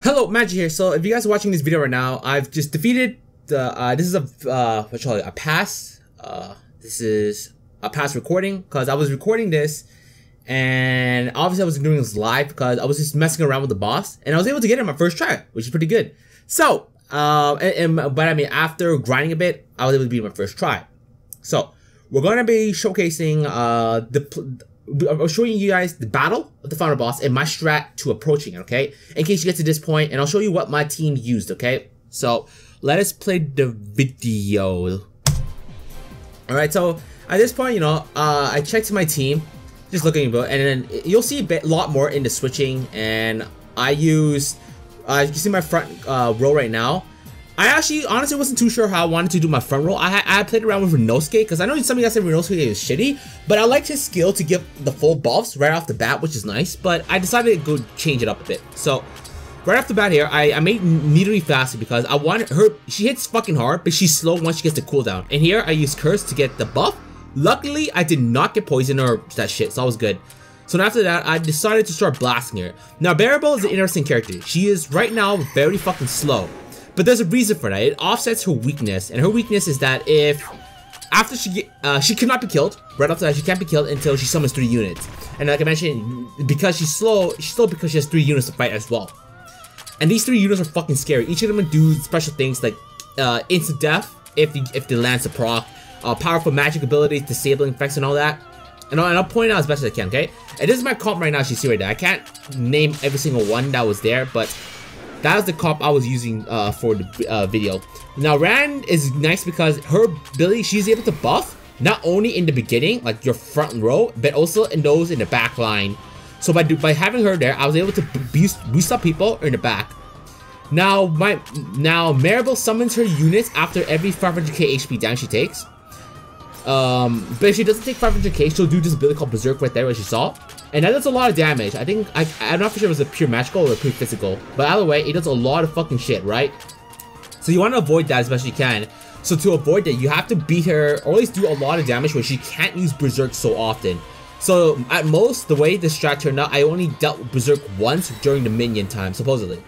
Hello, Magi here. So if you guys are watching this video right now, I've just defeated the, this is a, what you call it, a pass. This is a past recording, because I was recording this, and obviously I was doing this live because I was just messing around with the boss, and I was able to get it on my first try, which is pretty good. So, but I mean, after grinding a bit, I was able to beat my first try. So, we're going to be showcasing, I'm showing you guys the battle of the final boss and my strat to approaching it, okay? In case you get to this point, and I'll show you what my team used, okay? So, let us play the video. Alright, so at this point, you know, I checked my team, just looking about, and then you'll see a lot more in the switching, and I used, you can see my front row right now. I actually, honestly, wasn't too sure how I wanted to do my front row. I played around with Renosuke, because I know some of you guys said Renosuke is shitty, but I liked his skill to give the full buffs right off the bat, which is nice, but I decided to go change it up a bit. So, right off the bat here, I made Nidori faster because I wanted her, she hits fucking hard, but she's slow once she gets the cooldown. And here, I used Curse to get the buff. Luckily, I did not get poisoned or that shit, so I was good. So after that, I decided to start blasting her. Now, Maribel is an interesting character. She is, right now, very fucking slow. But there's a reason for that. It offsets her weakness, and her weakness is that if after she cannot be killed. Right after that, she can't be killed until she summons 3 units. And like I mentioned, because she's slow because she has 3 units to fight as well. And these 3 units are fucking scary. Each of them will do special things like instant death if they land a proc, powerful magic abilities, disabling effects, and all that. And I'll point out as best as I can. Okay, and this is my comp right now. As you see right there, I can't name every single one that was there, but that was the comp I was using for the video. Now, Rand is nice because her ability, she's able to buff not only in the beginning, like your front row, but also in those in the back line. So by having her there, I was able to boost up people in the back. Now, Maribel summons her units after every 500k HP damage she takes. But if she doesn't take 500k, she'll do this ability called Berserk right there, as you saw. And that does a lot of damage. I think, I'm not for sure if it was a pure magical or a pure physical. But either way, it does a lot of fucking shit, right? So you want to avoid that as best you can. So to avoid that, you have to beat her, or at least do a lot of damage where she can't use Berserk so often. So at most, the way this strat turned out, I only dealt with Berserk once during the minion time, supposedly.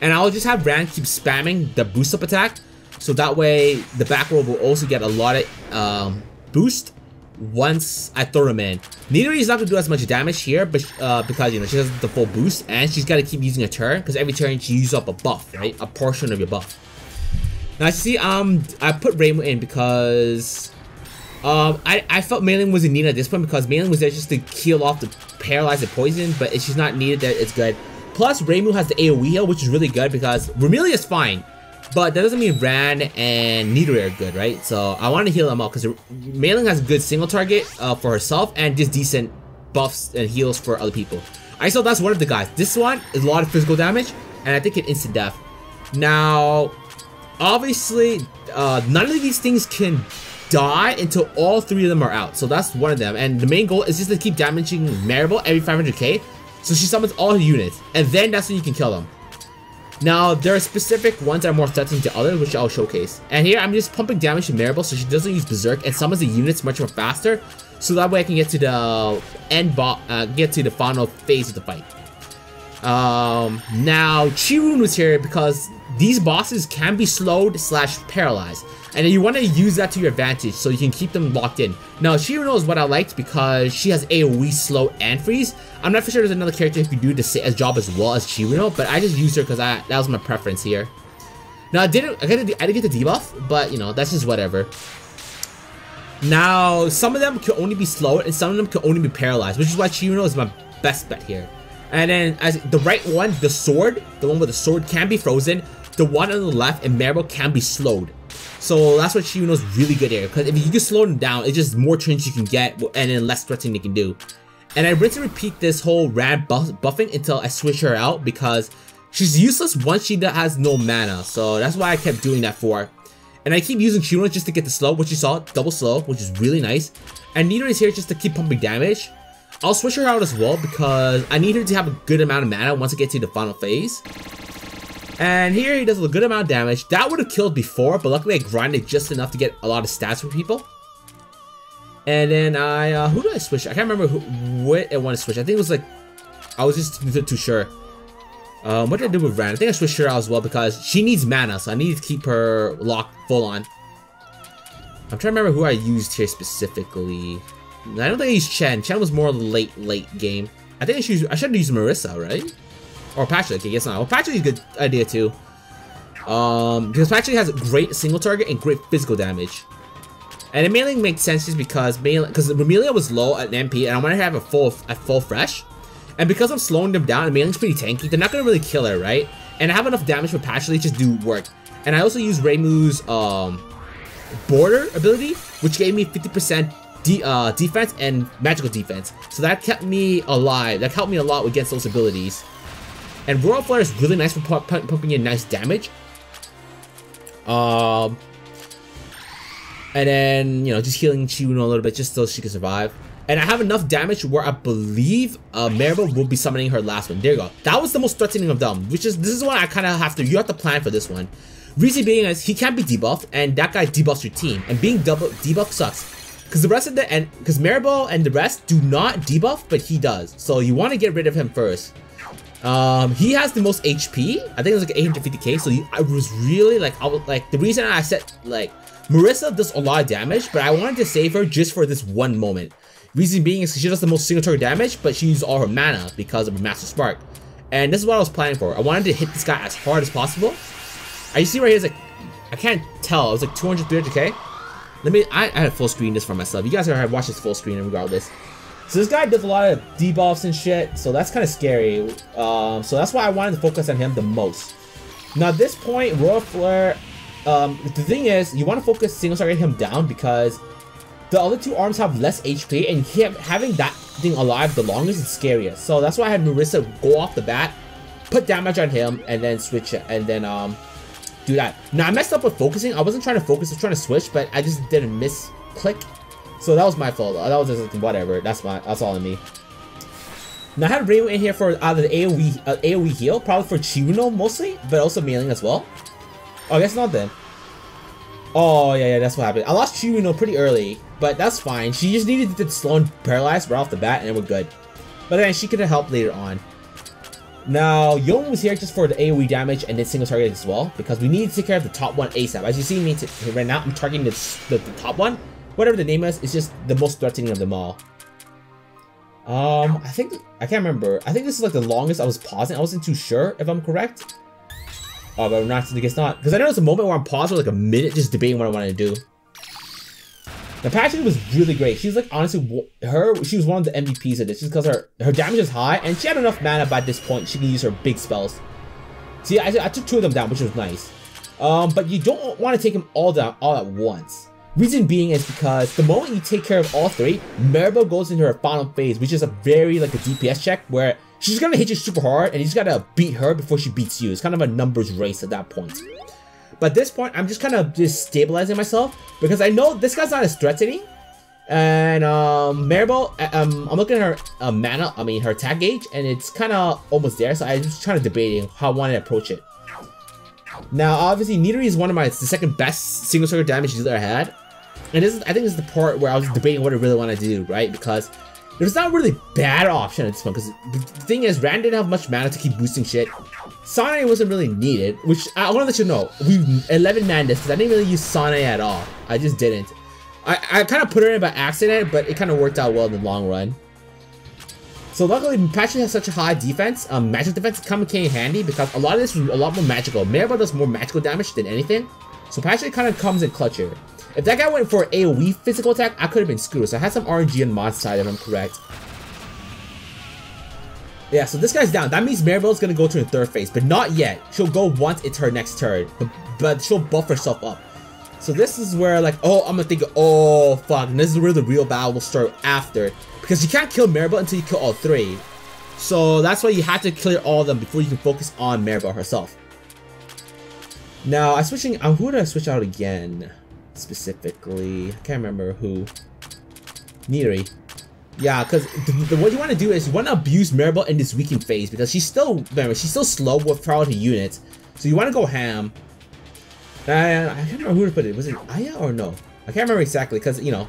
And I'll just have Rand keep spamming the boost up attack. So that way, the back row will also get a lot of boost once I throw him in. Nidori is not going to do as much damage here, but because, you know, she has the full boost, and she's got to keep using a turn, because every turn she uses up a buff, right? A portion of your buff. Now, you see, I put Rainbow in because I felt Mei Ling was in need at this point, because Mei Ling was there just to kill off the paralyze and poison, but if she's not needed, that it's good. Plus, Rainbow has the AoE heal, which is really good, because Vermilion is fine. But that doesn't mean Rand and Nidori are good, right? So I want to heal them up because Mei Ling has a good single target for herself and just decent buffs and heals for other people. I saw that's one of the guys. This one is a lot of physical damage, and I think it instant death. Now, obviously, none of these things can die until all 3 of them are out. So that's one of them. And the main goal is just to keep damaging Maribel every 500k. So she summons all her units, and then that's when you can kill them. Now, there are specific ones that are more threatening to others, which I'll showcase. And here, I'm just pumping damage to Maribel so she doesn't use Berserk and summons the units much more faster, so that way I can get to the get to the final phase of the fight. Now, Chirun was here because these bosses can be slowed / paralyzed, and you want to use that to your advantage so you can keep them locked in. Now, Chirun is what I liked because she has AoE slow and freeze. I'm not for sure there's another character who can do the job as well as Chirun, but I just used her because that was my preference here. Now, I didn't get the debuff, but you know, that's just whatever. Now, some of them can only be slowed and some of them can only be paralyzed, which is why Chirun is my best bet here. And then as the right one, the sword, the one with the sword can be frozen. The one on the left and Maribel can be slowed. So that's what Chirun is really good here. Because if you can slow them down, it's just more turns you can get and then less threatening they can do. And I rinse and repeat this whole Rand buffing until I switch her out because she's useless once she has no mana. So that's why I kept doing that for. And I keep using Chirun just to get the slow, which you saw, double slow, which is really nice. And Nidori is here just to keep pumping damage. I'll switch her out as well because I need her to have a good amount of mana once I get to the final phase. And here he does a good amount of damage. That would have killed before, but luckily I grinded just enough to get a lot of stats for people. And then who did I switch? I can't remember what I want to switch. I think it was like, I was just too sure. What did I do with Ren? I think I switched her out as well because she needs mana, so I need to keep her locked full on. I'm trying to remember who I used here specifically. I don't think I used Chen. Chen was more late game. I think I should have used Marissa, right? Or Patrick, I guess not. Well, Patrick is a good idea too. Because Patrick has great single target and great physical damage. And it mainly makes sense just because Amelia was low at MP and I wanted to have a full fresh. And because I'm slowing them down and Meiling's pretty tanky, they're not gonna really kill her, right? And I have enough damage for Patrick to just do work. And I also use Reimu's border ability, which gave me 50% defense and magical defense. So that kept me alive. That helped me a lot against those abilities. And Royal Flare is really nice for pumping in nice damage. And then, you know, just healing Chiwuno a little bit just so she can survive. And I have enough damage where I believe Maribel will be summoning her last one. There you go. That was the most threatening of them, this is what I kind of have to, you have to plan for this one. Reason being is he can't be debuffed, and that guy debuffs your team, and being debuffed sucks. Because the rest of because Maribel and the rest do not debuff, but he does. So you want to get rid of him first. He has the most HP. I think it was like 850k. So I was really like, the reason I said like Marissa does a lot of damage, but I wanted to save her just for this one moment. Reason being is she does the most single target damage, but she uses all her mana because of her Master Spark. And this is what I was planning for. I wanted to hit this guy as hard as possible. You see right here, it's like, I can't tell. It was like 200, 300k. I had full screen this for myself. You guys are gonna watch this full screen regardless. So this guy does a lot of debuffs and shit, so that's kind of scary. So that's why I wanted to focus on him the most. Now at this point, Royal Flare, the thing is, you want to focus single target him down because the other two arms have less HP, and having that thing alive the longest is scariest. So that's why I had Marissa go off the bat, put damage on him, and then switch it, and then do that. Now I messed up with focusing. I wasn't trying to focus, I was trying to switch, but I just didn't click. So that was my fault. That was just whatever. That's all on me. Now I had Reimu in here for either the AoE heal, probably for Chiwuno mostly, but also Meiling as well. Oh, I guess not then. Oh yeah, that's what happened. I lost Chiwuno pretty early, but that's fine. She just needed to slow and paralyze right off the bat, and we're good. But then she could have helped later on. Now, Yon was here just for the AoE damage and then single target as well, because we need to take care of the top one ASAP. As you see me right now, I'm targeting the top one. Whatever the name is, it's just the most threatening of them all. I can't remember. I think this is like the longest I was pausing. I wasn't too sure if I'm correct. Oh, but I'm not, I guess not. Because I know there's a moment where I'm paused for like a minute just debating what I want to do. The Patrick was really great. She's like, honestly, she was one of the MVPs of this just because her damage is high and she had enough mana by this point. She can use her big spells. See, I took 2 of them down, which was nice. But you don't want to take them all down all at once. Reason being is because the moment you take care of all 3, Maribel goes into her final phase, which is a very like a DPS check where she's gonna hit you super hard and you just gotta beat her before she beats you. It's kind of a numbers race at that point. But at this point, I'm just kind of stabilizing myself because I know this guy's not as threatening. And Maribel, I'm looking at her mana, her attack gauge, and it's kind of almost there. So I'm just trying to debating how I want to approach it. Now, obviously, Nidori is the second best single target damage dealer I had. And I think this is the part where I was debating what I really want to do, right? Because there's not really bad option at this one. Because the thing is, Rand didn't have much mana to keep boosting shit. Sane wasn't really needed, which I want to let you know. We 11-man this because I didn't really use Sane at all. I just didn't. I kind of put her in by accident, but it kind of worked out well in the long run. So luckily, Patrick has such a high defense. Magic defense came in handy because a lot of this was a lot more magical. Maribel does more magical damage than anything. So Patrick kind of comes in clutch here. If that guy went for an AoE physical attack, I could have been screwed. So I had some RNG on mod side if I'm correct. Yeah, so this guy's down. That means Maribel's gonna go to the 3rd phase, but not yet. She'll go once it's her next turn, but she'll buff herself up. So this is where like, oh, I'm gonna think, oh fuck, and this is where the real battle will start after, because you can't kill Maribel until you kill all 3. So that's why you have to clear all of them before you can focus on Maribel herself. Now I'm switching. Who did I switch out again? Specifically, I can't remember who. Nidori. Yeah, because what you want to do is you want to abuse Maribel in this weakened phase because she's still slow with priority units. So you want to go ham. I can't remember who to put it. Was it Aya or no? I can't remember exactly because, you know,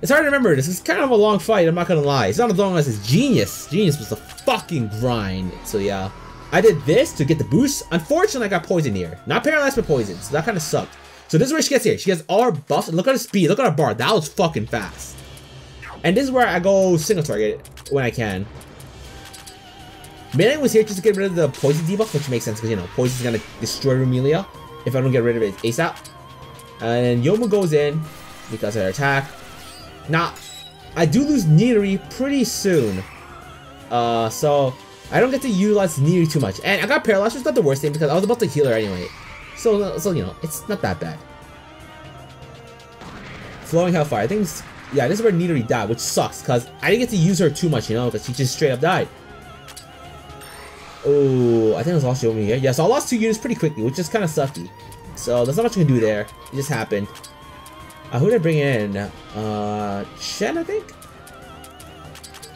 it's hard to remember. This is kind of a long fight, I'm not going to lie. It's not as long as it's Genius. Genius was a fucking grind. So yeah. I did this to get the boost. Unfortunately, I got poisoned here. Not paralyzed, but poisoned. So that kind of sucked. So this is where she gets here. She gets all her buffs. Look at her speed. Look at her bar. That was fucking fast. And this is where I go single target when I can. Melee was here just to get rid of the poison debuff, which makes sense because, you know, poison's gonna destroy Rumelia if I don't get rid of it ASAP. And Yoma goes in because of her attack. Now, I do lose Nidori pretty soon. So I don't get to utilize Nidori too much. And I got paralyzed, which is not the worst thing because I was about to heal her anyway. So you know, it's not that bad. Flowing Hellfire. I think it's, yeah, this is where Nidori died, which sucks because I didn't get to use her too much, you know, because she just straight up died. Oh, I think I lost Yarormyr here. Yeah, so I lost 2 units pretty quickly, which is kind of sucky. So there's not much I can do there. It just happened. Who did I bring in? Chen, I think?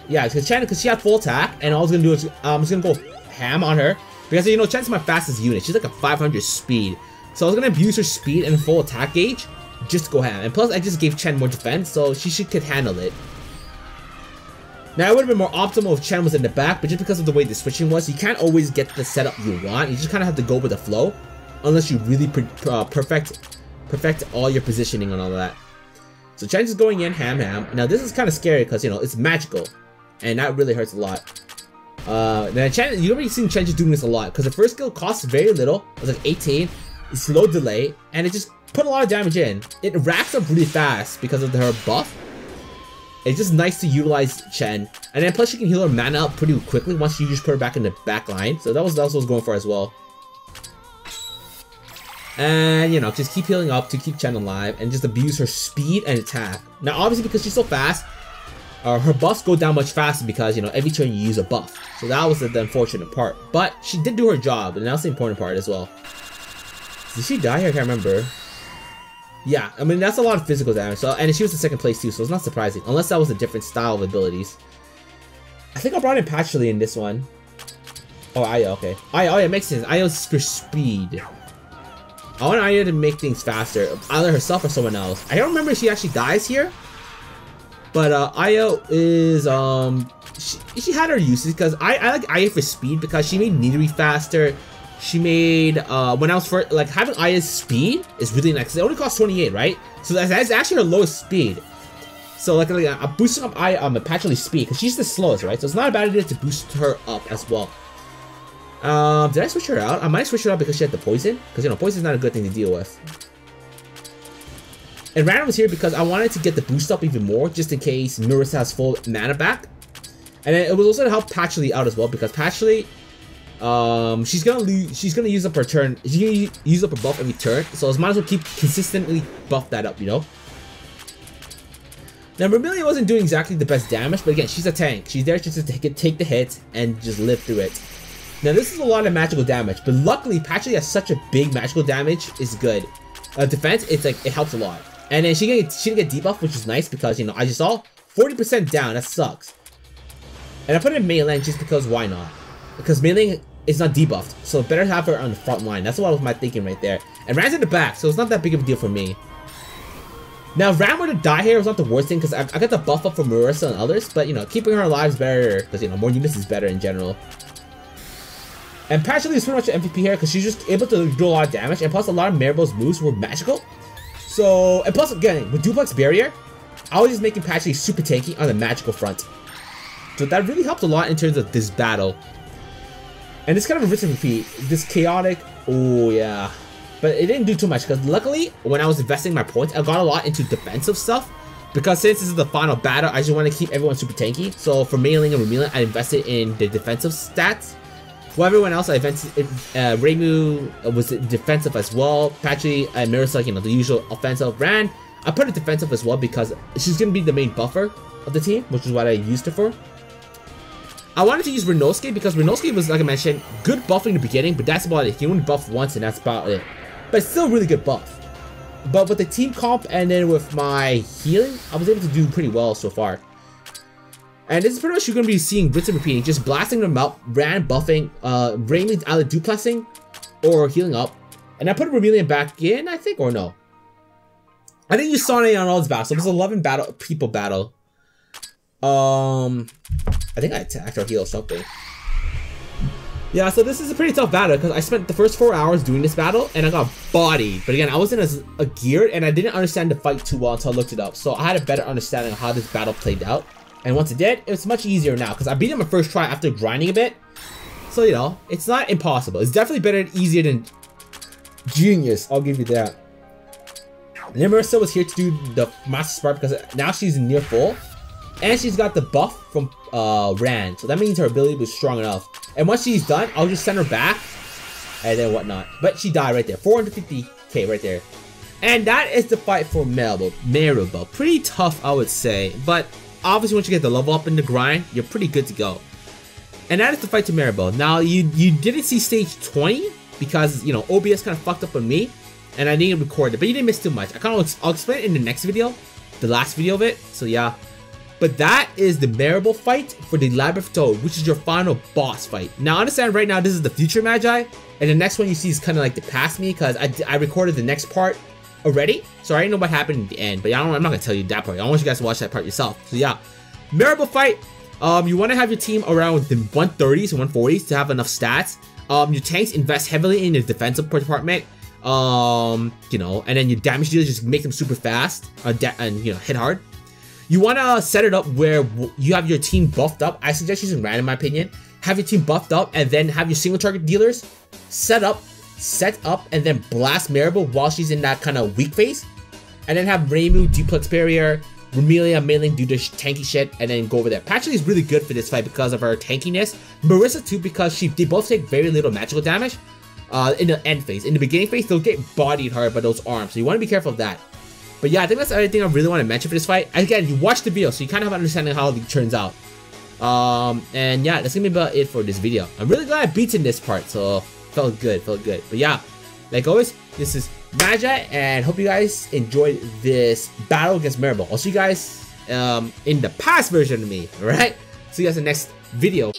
Yeah, because Chen, because she had full attack, and all I was gonna do is I'm just gonna go ham on her. Because, you know, Chen's my fastest unit. She's like a 500 speed. So I was gonna abuse her speed and full attack gauge just to go ham. And plus, I just gave Chen more defense, so she could handle it. Now, it would have been more optimal if Chen was in the back, but just because of the way the switching was, you can't always get the setup you want. You just kind of have to go with the flow, unless you really perfect all your positioning and all of that. So Chen's just going in ham. Now, this is kind of scary because, you know, it's magical, and that really hurts a lot. Then Chen, you've already seen Chen just doing this a lot because the first skill costs very little. It was like 18, it's low delay, and it just put a lot of damage in. It racks up really fast because of her buff. It's just nice to utilize Chen, and then plus she can heal her mana up pretty quickly once you just put her back in the back line. So that was what I was going for as well. And, you know, just keep healing up to keep Chen alive and just abuse her speed and attack. Now, obviously, because she's so fast, her buffs go down much faster because, you know, every turn you use a buff. So that was the unfortunate part. But she did do her job, and that's the important part as well. Did she die here? I can't remember. Yeah, I mean, that's a lot of physical damage. So, and she was in second place too, so it's not surprising. Unless that was a different style of abilities. I think I brought in Patchouli in this one. Oh, Aya, okay. Aya, oh yeah, makes sense. Aya's for speed. I want Aya to make things faster, either herself or someone else. I don't remember if she actually dies here. But Aya is, she had her uses because I like Aya for speed because she made Nidori faster. She made, when I was first, like, having Aya's speed is really nice. It only costs 28, right? So that's actually her lowest speed. So, like I'm boosting up Aya on Patchouli's speed, because she's the slowest, right? So it's not a bad idea to boost her up as well. Did I switch her out? I might switch her out because she had the poison. Because, you know, poison is not a good thing to deal with. And Random was here because I wanted to get the boost up even more, just in case Marisa has full mana back. And then it was also to help Patchouli out as well, because Patchouli, she's gonna use up her turn. She's gonna use up her buff every turn, so I might as well keep consistently buff that up, you know. Now Rumelia wasn't doing exactly the best damage, but again, she's a tank. She's there just to take the hit and just live through it. Now this is a lot of magical damage, but luckily Patchouli has such a big magical damage is good. Defense, it's like it helps a lot, and then she didn't get debuff, which is nice because, you know, I just saw 40% down. That sucks. And I put it in Mei Ling just because why not? Because Mei Ling is not debuffed, so better have her on the front line. That's what was my thinking right there. And Rand's in the back, so it's not that big of a deal for me. Now, if Rand were to die here was not the worst thing, because I got the buff up from Marisa and others, but, you know, keeping her alive is better, because, you know, more units is better in general. And Patchouli is pretty much an MVP here, because she's just able to do a lot of damage, and plus a lot of Maribel's moves were magical. So, and plus, again, with Duplex Barrier, I was just making Patchouli super tanky on the magical front. So that really helped a lot in terms of this battle. And it's kind of a rinse and repeat. This chaotic, oh yeah. But it didn't do too much because luckily, when I was investing my points, I got a lot into defensive stuff. Because since this is the final battle, I just want to keep everyone super tanky. So for Mei Ling and Rumelia, I invested in the defensive stats. For everyone else, I invested in, Reimu was defensive as well. Patchouli and Marisa, you know, the usual offensive. Rand, I put it defensive as well because she's going to be the main buffer of the team, which is what I used her for. I wanted to use Renosuke because Renosuke was, like I mentioned, good buff in the beginning, but that's about it. He only buffed once and that's about it. But it's still really good buff. But with the team comp and then with my healing, I was able to do pretty well so far. And this is pretty much you're going to be seeing rinse and repeating, just blasting them out, Rand buffing, Raymond either duplexing or healing up. And I put Rumelia back in, I think, or no? I think you saw it on all these battles. So it was 11 people battle. I think I attacked or healed something. Yeah, so this is a pretty tough battle because I spent the first 4 hours doing this battle and I got bodied. But again, I wasn't as geared and I didn't understand the fight too well until I looked it up. So I had a better understanding of how this battle played out. And once it did, it's much easier now because I beat him my first try after grinding a bit. So, you know, it's not impossible. It's definitely better and easier than Genius. I'll give you that. And then Marissa was here to do the Master Spark because now she's near full. And she's got the buff from Rand. So that means her ability was strong enough. And once she's done, I'll just send her back. And then whatnot. But she died right there. 450k right there. And that is the fight for Maribel. Pretty tough, I would say. But obviously once you get the level up in the grind, you're pretty good to go. And that is the fight to Maribel. Now, you didn't see stage 20 because, you know, OBS kind of fucked up on me. And I didn't record it. But you didn't miss too much. I'll explain it in the next video. The last video of it. So yeah. But that is the Maribel fight for the Labyrinth of Touhou, which is your final boss fight. Now, understand right now, this is the future Magi, and the next one you see is kind of like the past me, because I recorded the next part already, so I already know what happened in the end, but I'm not going to tell you that part. I want you guys to watch that part yourself. So yeah, Maribel fight, you want to have your team around the 130s and 140s to have enough stats. Your tanks invest heavily in your defensive department, you know, and then your damage dealers just make them super fast, and, you know, hit hard. You want to set it up where you have your team buffed up. I suggest using Rand in my opinion. Have your team buffed up and then have your single target dealers set up, and then blast Maribel while she's in that kind of weak phase. And then have Reimu duplex barrier, Remelia, Mailing do the tanky shit, and then go over there. Patchouli is really good for this fight because of her tankiness. Marissa too, because they both take very little magical damage in the end phase. In the beginning phase, they'll get bodied hard by those arms. So you want to be careful of that. But yeah, I think that's everything I really want to mention for this fight. Again, you watched the video, so you kind of have an understanding of how it turns out. And yeah, that's gonna be about it for this video. I'm really glad I beat in this part, so felt good. But yeah, like always, this is Magi, and hope you guys enjoyed this battle against Maribel. I'll see you guys in the past version of me, alright? See you guys in the next video.